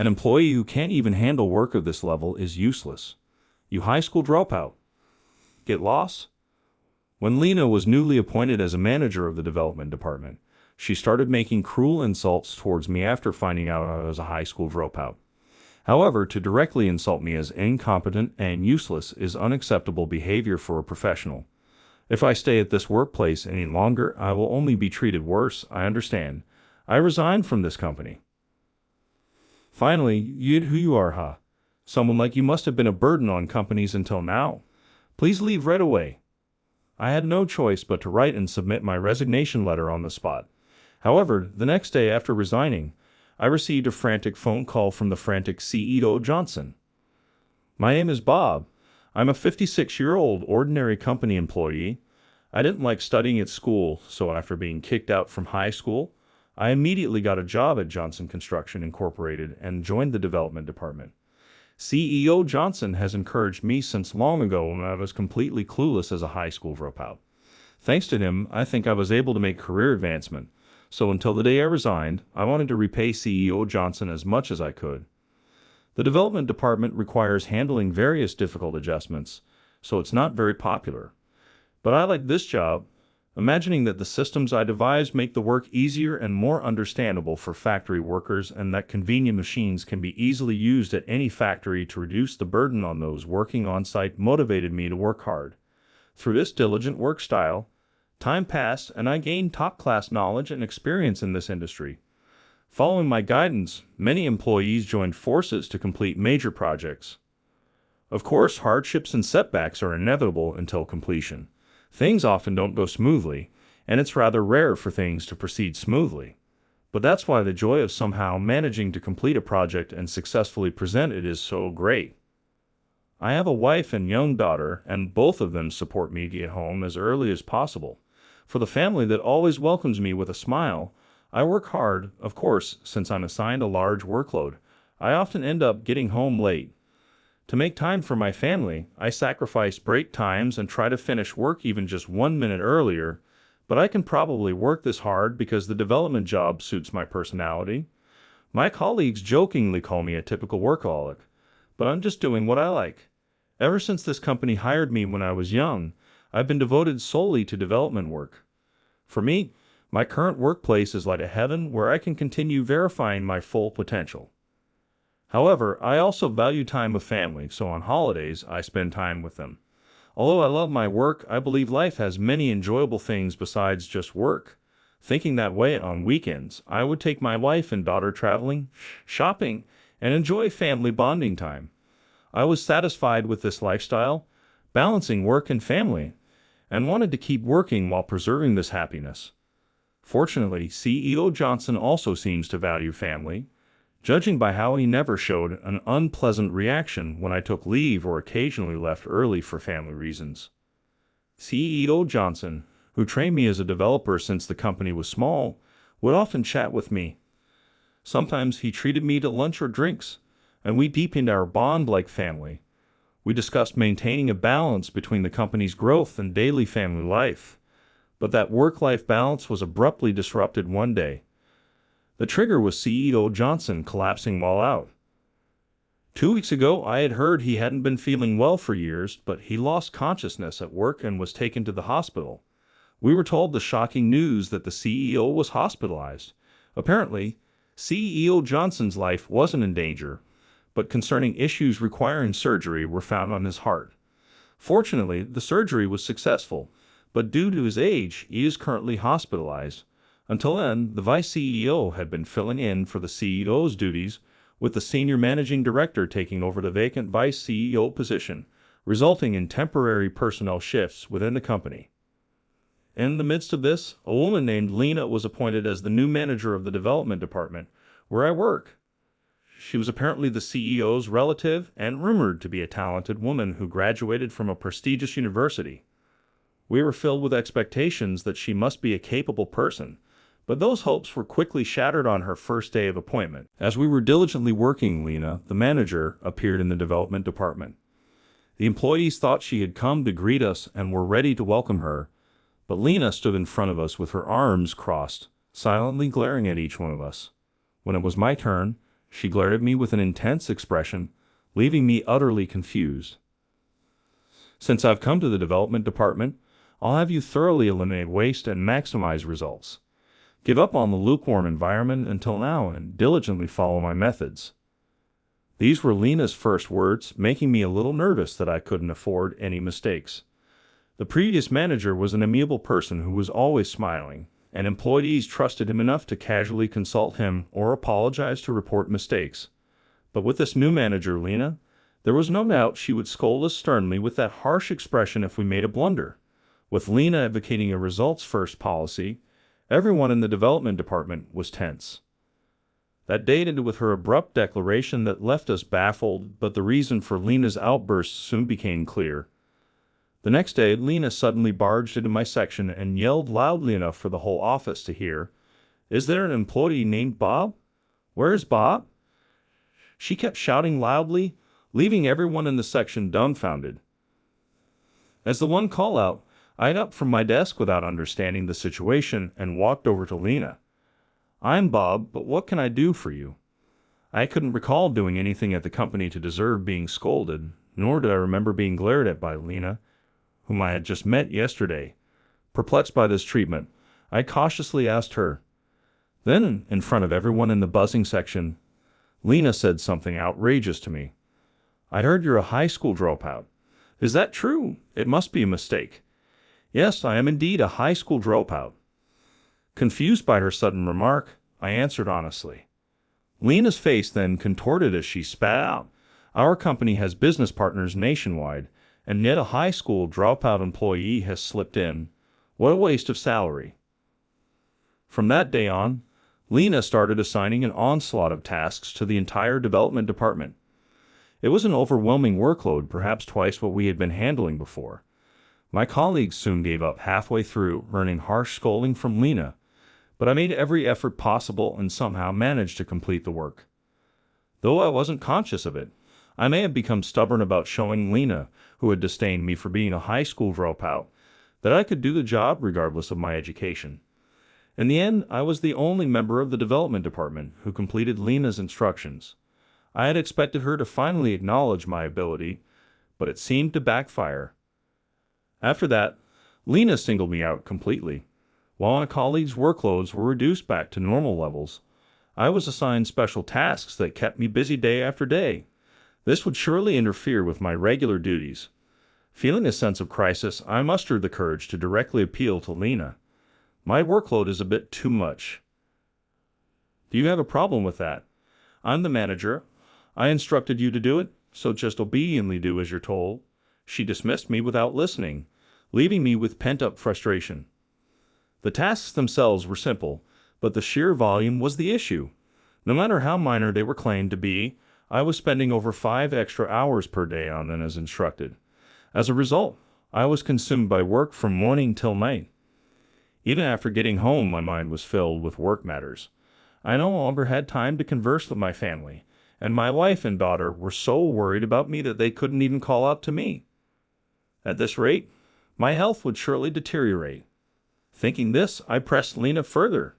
An employee who can't even handle work of this level is useless. You high school dropout. Get lost? When Lena was newly appointed as a manager of the development department, she started making cruel insults towards me after finding out I was a high school dropout. However, to directly insult me as incompetent and useless is unacceptable behavior for a professional. If I stay at this workplace any longer, I will only be treated worse, I understand. I resign from this company. Finally, who you are, huh? Someone like you must have been a burden on companies until now. Please leave right away. I had no choice but to write and submit my resignation letter on the spot. However, the next day after resigning, I received a frantic phone call from the frantic CEO Johnson. My name is Bob. I'm a 56-year-old ordinary company employee. I didn't like studying at school, so after being kicked out from high school, I immediately got a job at Johnson Construction Incorporated and joined the development department. CEO Johnson has encouraged me since long ago when I was completely clueless as a high school dropout. Thanks to him, I think I was able to make career advancement. So until the day I resigned, I wanted to repay CEO Johnson as much as I could. The development department requires handling various difficult adjustments, so it's not very popular. But I like this job, imagining that the systems I devised make the work easier and more understandable for factory workers and that convenient machines can be easily used at any factory to reduce the burden on those working on-site motivated me to work hard. Through this diligent work style, time passed and I gained top-class knowledge and experience in this industry. Following my guidance, many employees joined forces to complete major projects. Of course, hardships and setbacks are inevitable until completion. Things often don't go smoothly, and it's rather rare for things to proceed smoothly. But that's why the joy of somehow managing to complete a project and successfully present it is so great. I have a wife and young daughter, and both of them support me to get home as early as possible. For the family that always welcomes me with a smile, I work hard, of course, since I'm assigned a large workload. I often end up getting home late. To make time for my family, I sacrifice break times and try to finish work even just 1 minute earlier, but I can probably work this hard because the development job suits my personality. My colleagues jokingly call me a typical workaholic, but I'm just doing what I like. Ever since this company hired me when I was young, I've been devoted solely to development work. For me, my current workplace is like a heaven where I can continue verifying my full potential. However, I also value time with family, so on holidays, I spend time with them. Although I love my work, I believe life has many enjoyable things besides just work. Thinking that way on weekends, I would take my wife and daughter traveling, shopping, and enjoy family bonding time. I was satisfied with this lifestyle, balancing work and family, and wanted to keep working while preserving this happiness. Fortunately, CEO Johnson also seems to value family, judging by how he never showed an unpleasant reaction when I took leave or occasionally left early for family reasons. CEO Johnson, who trained me as a developer since the company was small, would often chat with me. Sometimes he treated me to lunch or drinks, and we deepened our bond like family. We discussed maintaining a balance between the company's growth and daily family life. But that work-life balance was abruptly disrupted one day. The trigger was CEO Johnson collapsing while out. 2 weeks ago, I had heard he hadn't been feeling well for years, but he lost consciousness at work and was taken to the hospital. We were told the shocking news that the CEO was hospitalized. Apparently, CEO Johnson's life wasn't in danger, but concerning issues requiring surgery were found on his heart. Fortunately, the surgery was successful, but due to his age, he is currently hospitalized. Until then, the vice CEO had been filling in for the CEO's duties, with the senior managing director taking over the vacant vice CEO position, resulting in temporary personnel shifts within the company. In the midst of this, a woman named Lena was appointed as the new manager of the development department, where I work. She was apparently the CEO's relative and rumored to be a talented woman who graduated from a prestigious university. We were filled with expectations that she must be a capable person, but those hopes were quickly shattered on her first day of appointment. As we were diligently working, Lena, the manager, appeared in the development department. The employees thought she had come to greet us and were ready to welcome her, but Lena stood in front of us with her arms crossed, silently glaring at each one of us. When it was my turn, She glared at me with an intense expression, leaving me utterly confused. Since I've come to the development department, I'll have you thoroughly eliminate waste and maximize results. Give up on the lukewarm environment until now and diligently follow my methods. These were Lena's first words, making me a little nervous that I couldn't afford any mistakes. The previous manager was an amiable person who was always smiling, and employees trusted him enough to casually consult him or apologize to report mistakes. But with this new manager, Lena, there was no doubt she would scold us sternly with that harsh expression if we made a blunder. With Lena advocating a results-first policy, everyone in the development department was tense. That day ended with her abrupt declaration that left us baffled, but the reason for Lena's outburst soon became clear. The next day, Lena suddenly barged into my section and yelled loudly enough for the whole office to hear, "Is there an employee named Bob? Where's Bob?" She kept shouting loudly, leaving everyone in the section dumbfounded. As the one call out, I got up from my desk without understanding the situation and walked over to Lena. "I'm Bob, but what can I do for you?" I couldn't recall doing anything at the company to deserve being scolded, nor did I remember being glared at by Lena, whom I had just met yesterday. Perplexed by this treatment, I cautiously asked her. Then, in front of everyone in the buzzing section, Lena said something outrageous to me. "I heard you're a high school dropout. Is that true? It must be a mistake." "Yes, I am indeed a high school dropout." Confused by her sudden remark, I answered honestly. Lena's face then contorted as she spat out, "Our company has business partners nationwide, and yet a high school dropout employee has slipped in. What a waste of salary." From that day on, Lena started assigning an onslaught of tasks to the entire development department. It was an overwhelming workload, perhaps twice what we had been handling before. My colleagues soon gave up halfway through, earning harsh scolding from Lena, but I made every effort possible and somehow managed to complete the work. Though I wasn't conscious of it, I may have become stubborn about showing Lena, who had disdained me for being a high school dropout, that I could do the job regardless of my education. In the end, I was the only member of the development department who completed Lena's instructions. I had expected her to finally acknowledge my ability, but it seemed to backfire. After that, Lena singled me out completely. While my colleagues' workloads were reduced back to normal levels, I was assigned special tasks that kept me busy day after day. This would surely interfere with my regular duties. Feeling a sense of crisis, I mustered the courage to directly appeal to Lena. "My workload is a bit too much. Do you have a problem with that? I'm the manager. I instructed you to do it, so just obediently do as you're told." She dismissed me without listening, leaving me with pent-up frustration. The tasks themselves were simple, but the sheer volume was the issue. No matter how minor they were claimed to be, I was spending over 5 extra hours per day on them as instructed. As a result, I was consumed by work from morning till night. Even after getting home, my mind was filled with work matters. I no longer had time to converse with my family, and my wife and daughter were so worried about me that they couldn't even call out to me. At this rate, my health would surely deteriorate. Thinking this, I pressed Lena further.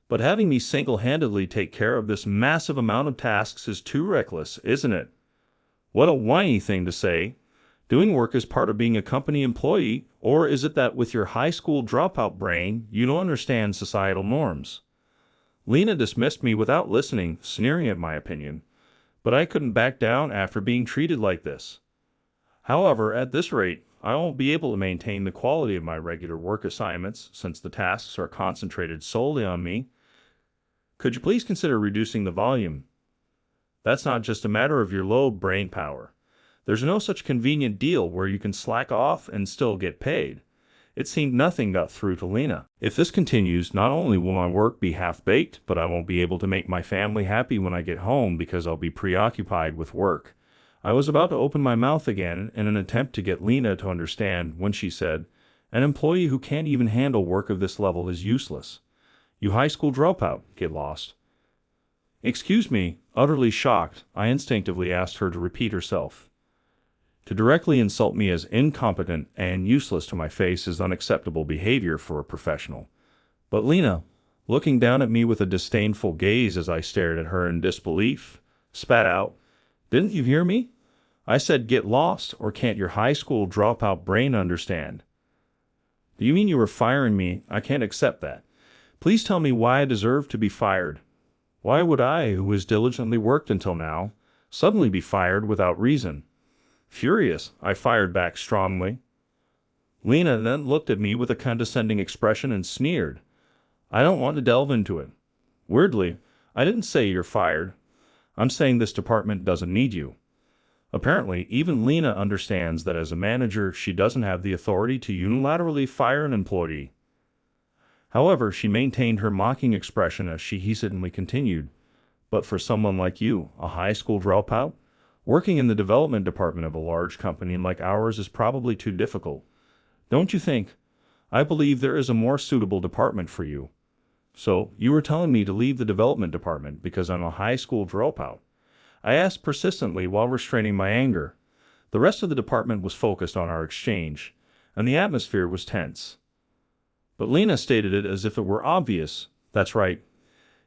"But having me single-handedly take care of this massive amount of tasks is too reckless, isn't it?" What a whiny thing to say. Doing work is part of being a company employee, or is it that with your high school dropout brain, you don't understand societal norms? Lena dismissed me without listening, sneering at my opinion, but I couldn't back down after being treated like this. However, at this rate, I won't be able to maintain the quality of my regular work assignments since the tasks are concentrated solely on me. Could you please consider reducing the volume? That's not just a matter of your low brain power. There's no such convenient deal where you can slack off and still get paid. It seemed nothing got through to Lena. If this continues, not only will my work be half-baked, but I won't be able to make my family happy when I get home because I'll be preoccupied with work. I was about to open my mouth again in an attempt to get Lena to understand when she said, "An employee who can't even handle work of this level is useless. You high school dropout, get lost." "Excuse me," utterly shocked, I instinctively asked her to repeat herself. To directly insult me as incompetent and useless to my face is unacceptable behavior for a professional. But Lena, looking down at me with a disdainful gaze as I stared at her in disbelief, spat out. Didn't you hear me? I said get lost, or can't your high school dropout brain understand? Do you mean you were firing me? I can't accept that. Please tell me why I deserve to be fired. Why would I, who has diligently worked until now, suddenly be fired without reason? Furious, I fired back strongly. Lena then looked at me with a condescending expression and sneered. I don't want to delve into it. Weirdly, I didn't say you're fired. I'm saying this department doesn't need you. Apparently, even Lena understands that as a manager, she doesn't have the authority to unilaterally fire an employee. However, she maintained her mocking expression as she hesitantly continued. But for someone like you, a high school dropout, working in the development department of a large company like ours is probably too difficult. Don't you think? I believe there is a more suitable department for you. So, you were telling me to leave the development department because I'm a high school dropout. I asked persistently while restraining my anger. The rest of the department was focused on our exchange, and the atmosphere was tense. But Lena stated it as if it were obvious. That's right.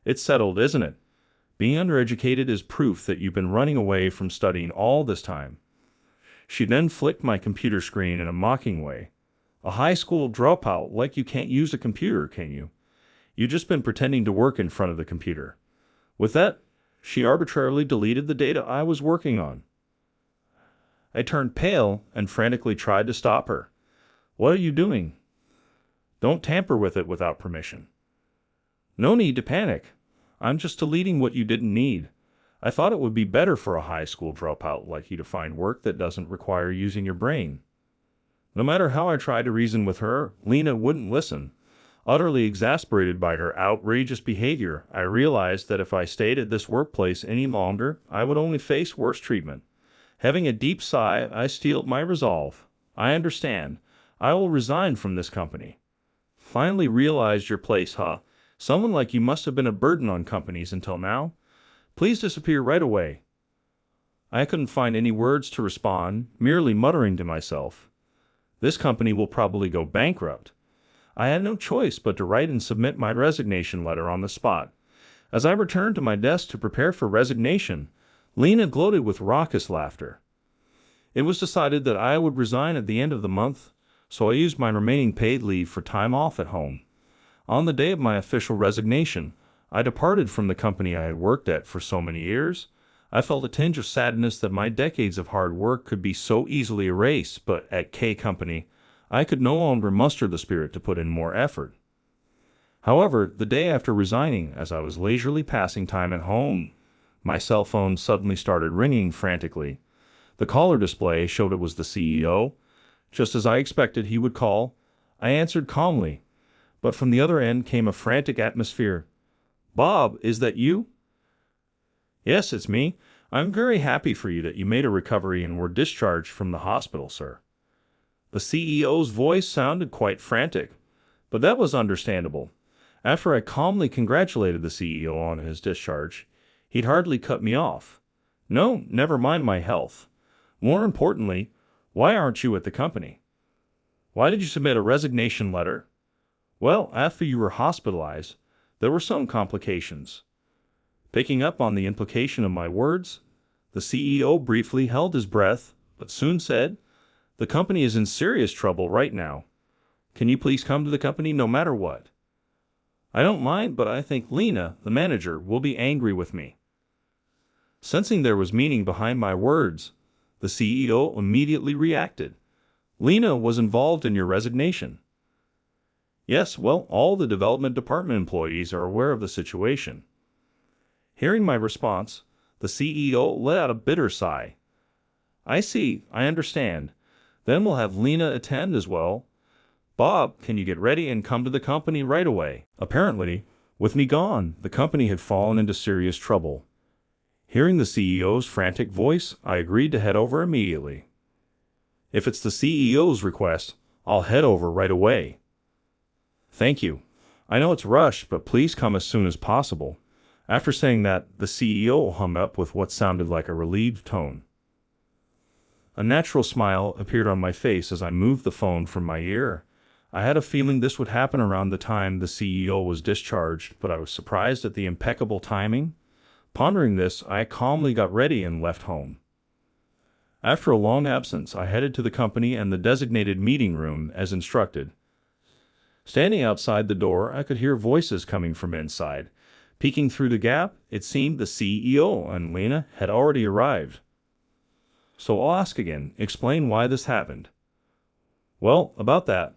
It's settled, isn't it? Being undereducated is proof that you've been running away from studying all this time. She then flicked my computer screen in a mocking way. A high school dropout like you can't use a computer, can you? You've just been pretending to work in front of the computer. With that, she arbitrarily deleted the data I was working on. I turned pale and frantically tried to stop her. What are you doing? Don't tamper with it without permission. No need to panic. I'm just deleting what you didn't need. I thought it would be better for a high school dropout like you to find work that doesn't require using your brain. No matter how I tried to reason with her, Lena wouldn't listen. Utterly exasperated by her outrageous behavior, I realized that if I stayed at this workplace any longer, I would only face worse treatment. Having a deep sigh, I steeled my resolve. I understand. I will resign from this company. Finally realized your place, huh? Someone like you must have been a burden on companies until now. Please disappear right away. I couldn't find any words to respond, merely muttering to myself. This company will probably go bankrupt. I had no choice but to write and submit my resignation letter on the spot. As I returned to my desk to prepare for resignation, Lena gloated with raucous laughter. It was decided that I would resign at the end of the month, so I used my remaining paid leave for time off at home. On the day of my official resignation, I departed from the company I had worked at for so many years. I felt a tinge of sadness that my decades of hard work could be so easily erased, but at K Company, I could no longer muster the spirit to put in more effort. However, the day after resigning, as I was leisurely passing time at home, my cell phone suddenly started ringing frantically. The caller display showed it was the CEO. Just as I expected he would call, I answered calmly, but from the other end came a frantic atmosphere. Bob, is that you? Yes, it's me. I'm very happy for you that you made a recovery and were discharged from the hospital, sir. The CEO's voice sounded quite frantic, but that was understandable. After I calmly congratulated the CEO on his discharge, he'd hardly cut me off. No, never mind my health. More importantly, why aren't you at the company? Why did you submit a resignation letter? Well, after you were hospitalized, there were some complications. Picking up on the implication of my words, the CEO briefly held his breath, but soon said, The company is in serious trouble right now. Can you please come to the company no matter what? I don't mind, but I think Lena, the manager, will be angry with me. Sensing there was meaning behind my words, the CEO immediately reacted. Lena was involved in your resignation. Yes, well, all the development department employees are aware of the situation. Hearing my response, the CEO let out a bitter sigh. I see, I understand. Then we'll have Lena attend as well. Bob, can you get ready and come to the company right away? Apparently, with me gone, the company had fallen into serious trouble. Hearing the CEO's frantic voice, I agreed to head over immediately. If it's the CEO's request, I'll head over right away. Thank you. I know it's rushed, but please come as soon as possible. After saying that, the CEO hung up with what sounded like a relieved tone. A natural smile appeared on my face as I moved the phone from my ear. I had a feeling this would happen around the time the CEO was discharged, but I was surprised at the impeccable timing. Pondering this, I calmly got ready and left home. After a long absence, I headed to the company and the designated meeting room as instructed. Standing outside the door, I could hear voices coming from inside. Peeking through the gap, it seemed the CEO and Lena had already arrived. So I'll ask again, explain why this happened. Well, about that.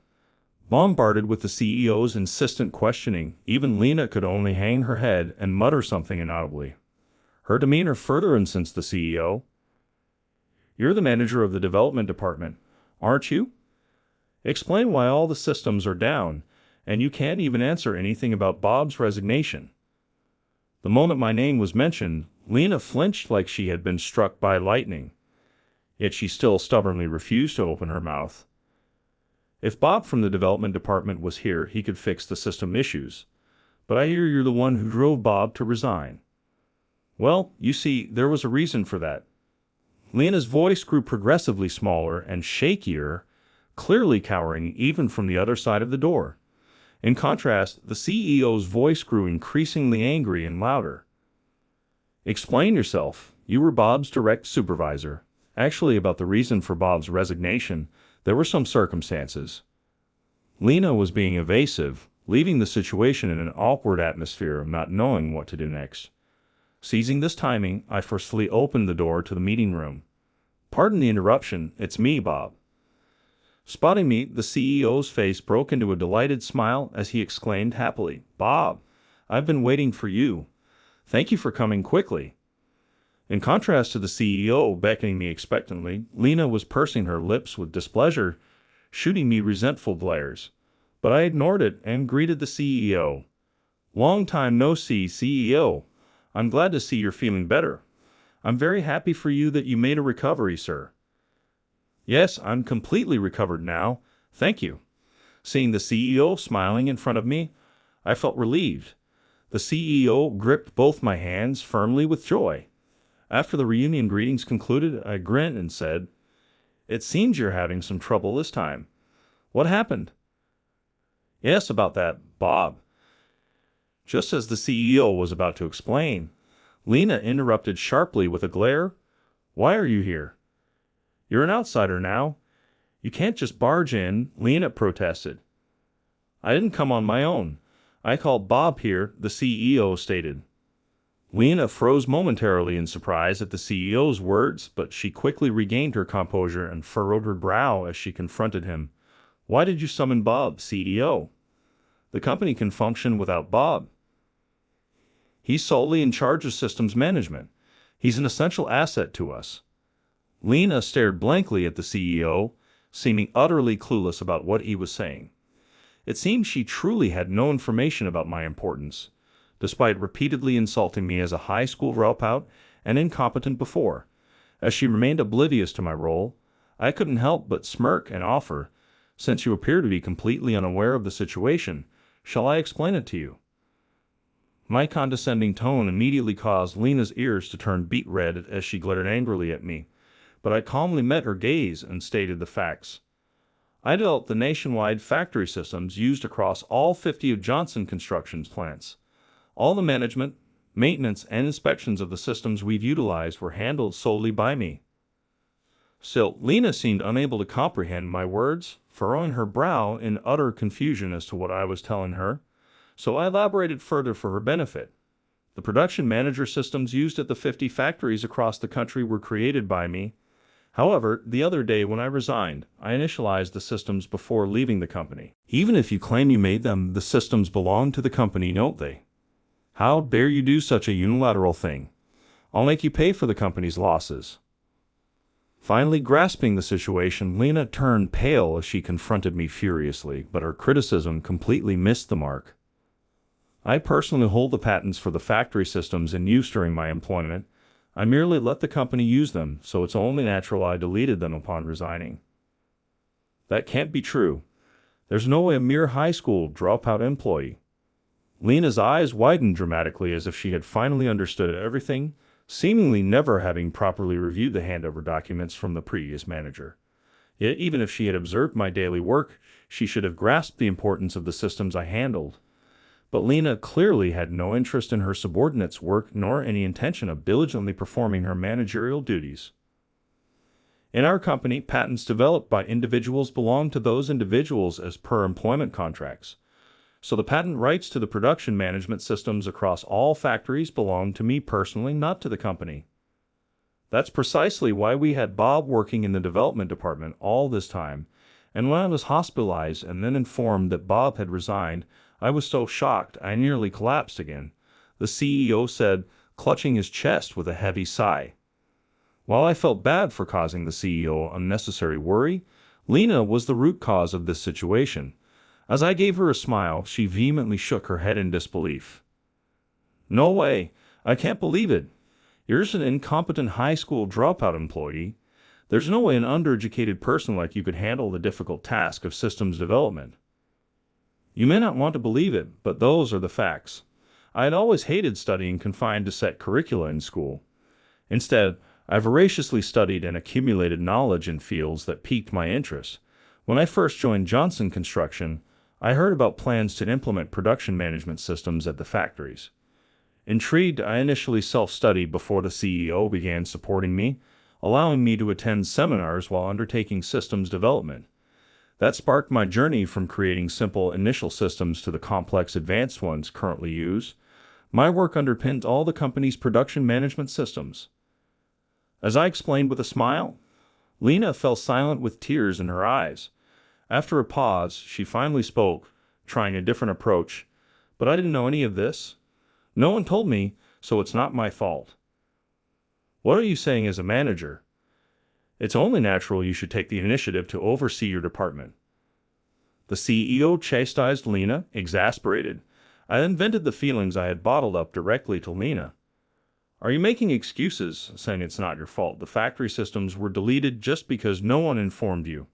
Bombarded with the CEO's insistent questioning, even Lena could only hang her head and mutter something inaudibly. Her demeanor further incensed the CEO. You're the manager of the development department, aren't you? Explain why all the systems are down, and you can't even answer anything about Bob's resignation. The moment my name was mentioned, Lena flinched like she had been struck by lightning. Yet she still stubbornly refused to open her mouth. If Bob from the development department was here, he could fix the system issues. But I hear you're the one who drove Bob to resign. Well, you see, there was a reason for that. Lena's voice grew progressively smaller and shakier, clearly cowering even from the other side of the door. In contrast, the CEO's voice grew increasingly angry and louder. Explain yourself. You were Bob's direct supervisor. Actually, about the reason for Bob's resignation, there were some circumstances. Lena was being evasive, leaving the situation in an awkward atmosphere of not knowing what to do next. Seizing this timing, I forcefully opened the door to the meeting room. Pardon the interruption, it's me, Bob. Spotting me, the CEO's face broke into a delighted smile as he exclaimed happily, Bob, I've been waiting for you. Thank you for coming quickly. In contrast to the CEO beckoning me expectantly, Lena was pursing her lips with displeasure, shooting me resentful glares. But I ignored it and greeted the CEO. Long time no see, CEO. I'm glad to see you're feeling better. I'm very happy for you that you made a recovery, sir. Yes, I'm completely recovered now. Thank you. Seeing the CEO smiling in front of me, I felt relieved. The CEO gripped both my hands firmly with joy. After the reunion greetings concluded, I grinned and said, It seems you're having some trouble this time. What happened? Yes, about that, Bob. Just as the CEO was about to explain, Lena interrupted sharply with a glare. Why are you here? You're an outsider now. You can't just barge in, Lena protested. I didn't come on my own. I called Bob here, the CEO stated. Lena froze momentarily in surprise at the CEO's words, but she quickly regained her composure and furrowed her brow as she confronted him. Why did you summon Bob, CEO? The company can function without Bob. He's solely in charge of systems management. He's an essential asset to us. Lena stared blankly at the CEO, seeming utterly clueless about what he was saying. It seemed she truly had no information about my importance, despite repeatedly insulting me as a high school dropout and incompetent before. As she remained oblivious to my role, I couldn't help but smirk and offer, since you appear to be completely unaware of the situation, shall I explain it to you? My condescending tone immediately caused Lena's ears to turn beet red as she glared angrily at me, but I calmly met her gaze and stated the facts. I developed the nationwide factory systems used across all 50 of Johnson Construction's plants. All the management, maintenance, and inspections of the systems we've utilized were handled solely by me. Still, Lena seemed unable to comprehend my words, furrowing her brow in utter confusion as to what I was telling her, so I elaborated further for her benefit. The production manager systems used at the 50 factories across the country were created by me. However, the other day when I resigned, I initialized the systems before leaving the company. Even if you claim you made them, the systems belong to the company, don't they? How dare you do such a unilateral thing? I'll make you pay for the company's losses. Finally grasping the situation, Lena turned pale as she confronted me furiously, but her criticism completely missed the mark. I personally hold the patents for the factory systems in use during my employment. I merely let the company use them, so it's only natural I deleted them upon resigning. That can't be true. There's no way a mere high school dropout employee. Lena's eyes widened dramatically as if she had finally understood everything, seemingly never having properly reviewed the handover documents from the previous manager. Yet even if she had observed my daily work, she should have grasped the importance of the systems I handled. But Lena clearly had no interest in her subordinates' work nor any intention of diligently performing her managerial duties. In our company, patents developed by individuals belong to those individuals as per employment contracts. So the patent rights to the production management systems across all factories belong to me personally, not to the company. That's precisely why we had Bob working in the development department all this time, and when I was hospitalized and then informed that Bob had resigned, I was so shocked I nearly collapsed again, the CEO said, clutching his chest with a heavy sigh. While I felt bad for causing the CEO unnecessary worry, Lena was the root cause of this situation. As I gave her a smile, she vehemently shook her head in disbelief. "No way! I can't believe it! You're just an incompetent high school dropout employee. There's no way an undereducated person like you could handle the difficult task of systems development." You may not want to believe it, but those are the facts. I had always hated studying confined to set curricula in school. Instead, I voraciously studied and accumulated knowledge in fields that piqued my interest. When I first joined Johnson Construction, I heard about plans to implement production management systems at the factories. Intrigued, I initially self-studied before the CEO began supporting me, allowing me to attend seminars while undertaking systems development. That sparked my journey from creating simple initial systems to the complex advanced ones currently used. My work underpinned all the company's production management systems. As I explained with a smile, Lena fell silent with tears in her eyes. After a pause, she finally spoke, trying a different approach. "But I didn't know any of this. No one told me, so it's not my fault." "What are you saying as a manager? It's only natural you should take the initiative to oversee your department." The CEO chastised Lena, exasperated. I then vented the feelings I had bottled up directly to Lena. "Are you making excuses, saying it's not your fault? The factory systems were deleted just because no one informed you.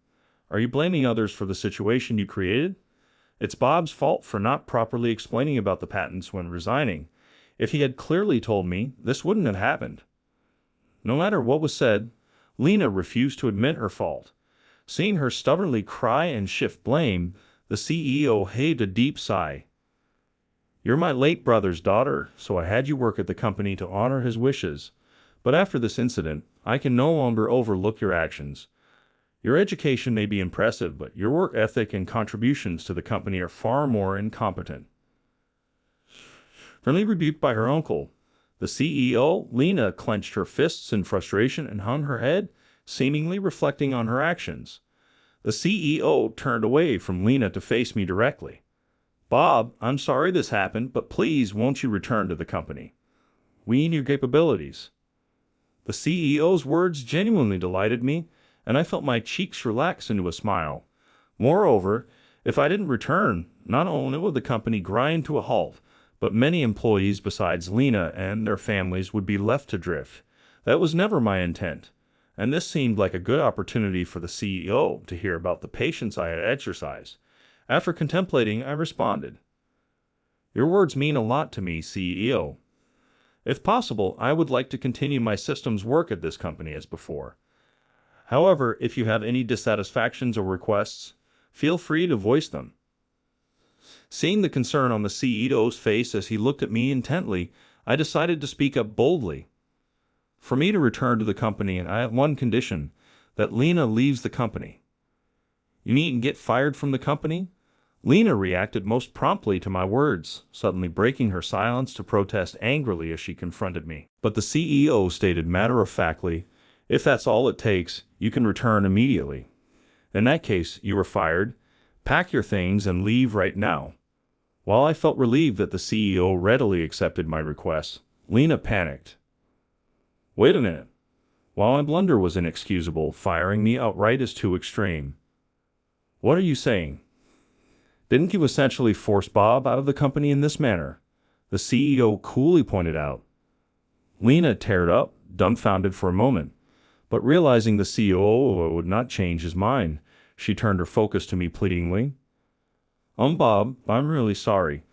Are you blaming others for the situation you created? It's Bob's fault for not properly explaining about the patents when resigning. If he had clearly told me, this wouldn't have happened." No matter what was said, Lena refused to admit her fault. Seeing her stubbornly cry and shift blame, the CEO heaved a deep sigh. "You're my late brother's daughter, so I had you work at the company to honor his wishes. But after this incident, I can no longer overlook your actions. Your education may be impressive, but your work ethic and contributions to the company are far more incompetent." Firmly rebuked by her uncle, the CEO, Lena clenched her fists in frustration and hung her head, seemingly reflecting on her actions. The CEO turned away from Lena to face me directly. "Bob, I'm sorry this happened, but please won't you return to the company? We need your capabilities." The CEO's words genuinely delighted me, and I felt my cheeks relax into a smile. Moreover, if I didn't return, not only would the company grind to a halt, but many employees besides Lena and their families would be left to drift. That was never my intent, and this seemed like a good opportunity for the CEO to hear about the patience I had exercised. After contemplating, I responded, "Your words mean a lot to me, CEO. If possible, I would like to continue my systems work at this company as before. However, if you have any dissatisfactions or requests, feel free to voice them." Seeing the concern on the CEO's face as he looked at me intently, I decided to speak up boldly. "For me to return to the company, I have one condition, that Lena leaves the company." "You needn't get fired from the company?" Lena reacted most promptly to my words, suddenly breaking her silence to protest angrily as she confronted me. But the CEO stated matter-of-factly, "If that's all it takes, you can return immediately. In that case, you are fired. Pack your things and leave right now." While I felt relieved that the CEO readily accepted my request, Lena panicked. "Wait a minute. While my blunder was inexcusable, firing me outright is too extreme. What are you saying? Didn't you essentially force Bob out of the company in this manner?" the CEO coolly pointed out. Lena teared up, dumbfounded for a moment, but realizing the CEO would not change his mind, she turned her focus to me pleadingly. Bob, I'm really sorry.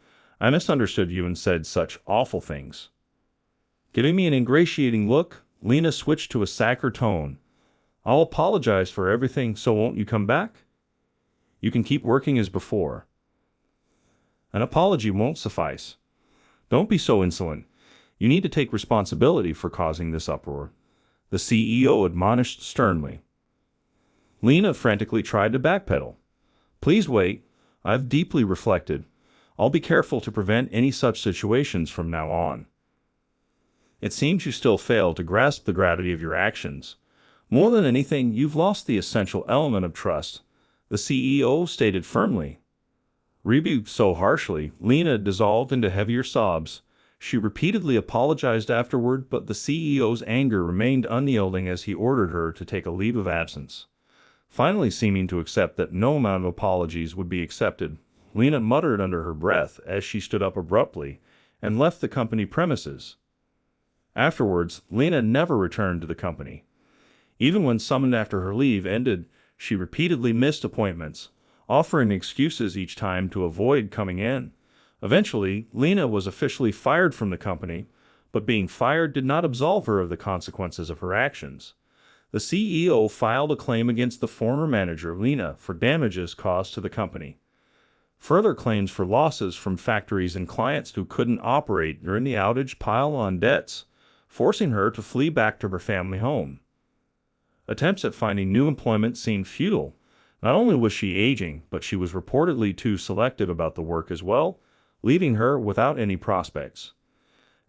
I misunderstood you and said such awful things." Giving me an ingratiating look, Lena switched to a sacker tone. "I'll apologize for everything, so won't you come back? You can keep working as before." An apology won't suffice. Don't be so insolent. You need to take responsibility for causing this uproar, the CEO admonished sternly. Lena frantically tried to backpedal. Please wait. I've deeply reflected. I'll be careful to prevent any such situations from now on. It seems you still fail to grasp the gravity of your actions. More than anything, you've lost the essential element of trust, the CEO stated firmly. Rebuked so harshly, Lena dissolved into heavier sobs. She repeatedly apologized afterward, but the CEO's anger remained unyielding as he ordered her to take a leave of absence. Finally seeming to accept that no amount of apologies would be accepted, Lena muttered under her breath as she stood up abruptly and left the company premises. Afterwards, Lena never returned to the company. Even when summoned after her leave ended, she repeatedly missed appointments, offering excuses each time to avoid coming in. Eventually, Lena was officially fired from the company, but being fired did not absolve her of the consequences of her actions. The CEO filed a claim against the former manager, Lena, for damages caused to the company. Further claims for losses from factories and clients who couldn't operate during the outage pile on debts, forcing her to flee back to her family home. Attempts at finding new employment seemed futile. Not only was she aging, but she was reportedly too selective about the work as well, leaving her without any prospects.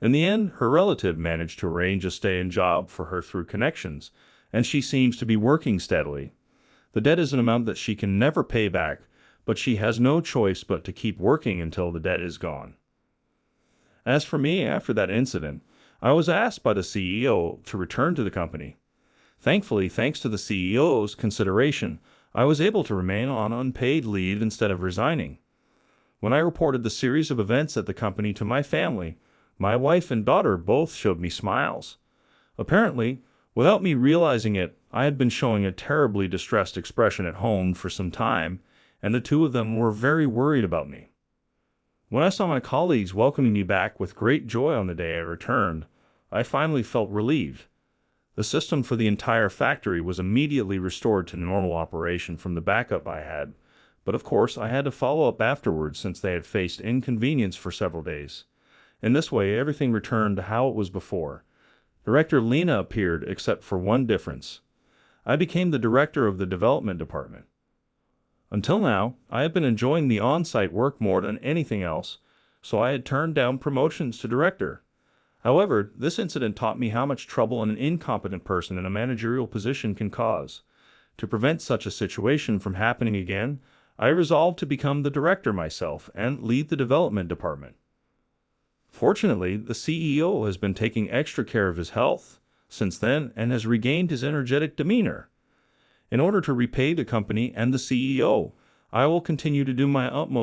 In the end, her relative managed to arrange a stay-in job for her through connections, and she seems to be working steadily. The debt is an amount that she can never pay back, but she has no choice but to keep working until the debt is gone. As for me, after that incident, I was asked by the CEO to return to the company. Thankfully, thanks to the CEO's consideration, I was able to remain on unpaid leave instead of resigning. When I reported the series of events at the company to my family, my wife and daughter both showed me smiles. Apparently, without me realizing it, I had been showing a terribly distressed expression at home for some time, and the two of them were very worried about me. When I saw my colleagues welcoming me back with great joy on the day I returned, I finally felt relieved. The system for the entire factory was immediately restored to normal operation from the backup I had, but of course I had to follow up afterwards since they had faced inconvenience for several days. In this way, everything returned to how it was before. Director Lena appeared except for one difference. I became the director of the development department. Until now, I have been enjoying the on-site work more than anything else, so I had turned down promotions to director. However, this incident taught me how much trouble an incompetent person in a managerial position can cause. To prevent such a situation from happening again, I resolved to become the director myself and lead the development department. Fortunately, the CEO has been taking extra care of his health since then and has regained his energetic demeanor. In order to repay the company and the CEO, I will continue to do my utmost